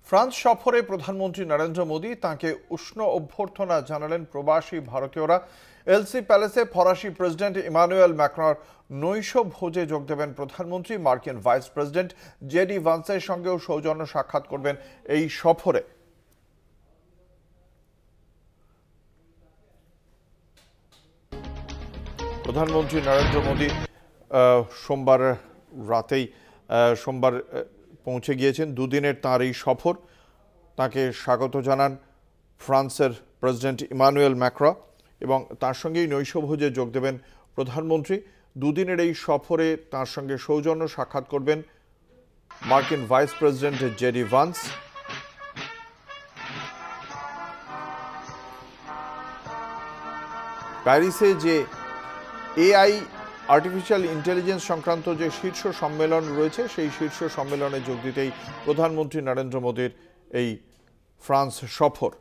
France সফরে প্রধানমন্ত্রী নরেন্দ্র মোদী তাঁকে উষ্ণ অভ্যর্থনা জানালেন প্রবাসী ভারতীয়রা। এলসি প্যালেসে ফরাসি প্রেসিডেন্ট ইমানুয়েল ম্যাক্রঁর নৈশ ভোজে যোগ দেবেন প্রধানমন্ত্রী। মার্কিন ভাইস প্রেসিডেন্ট জেডি ভান্সের সঙ্গেও সৌজন্য সাক্ষাৎ করবেন এই সফরে। প্রধানমন্ত্রী নরেন্দ্র মোদী সোমবার পৌঁছে গিয়েছেন। দুদিনের তাঁর এই সফর, তাকে স্বাগত জানান ফ্রান্সের প্রেসিডেন্ট ইমানুয়েল ম্যাক্রঁ এবং তার সঙ্গেই নৈশভোজে যোগ দেবেন প্রধানমন্ত্রী। দুদিনের এই সফরে তার সঙ্গে সৌজন্য সাক্ষাৎ করবেন মার্কিন ভাইস প্রেসিডেন্ট জেডি ভান্স। প্যারিসে যে এআই আর্টিফিশিয়াল ইন্টেলিজেন্স সংক্রান্ত যে শীর্ষ সম্মেলন রয়েছে, সেই শীর্ষ সম্মেলনে যোগ দিতেই প্রধানমন্ত্রী নরেন্দ্র মোদীর এই ফ্রান্স সফর।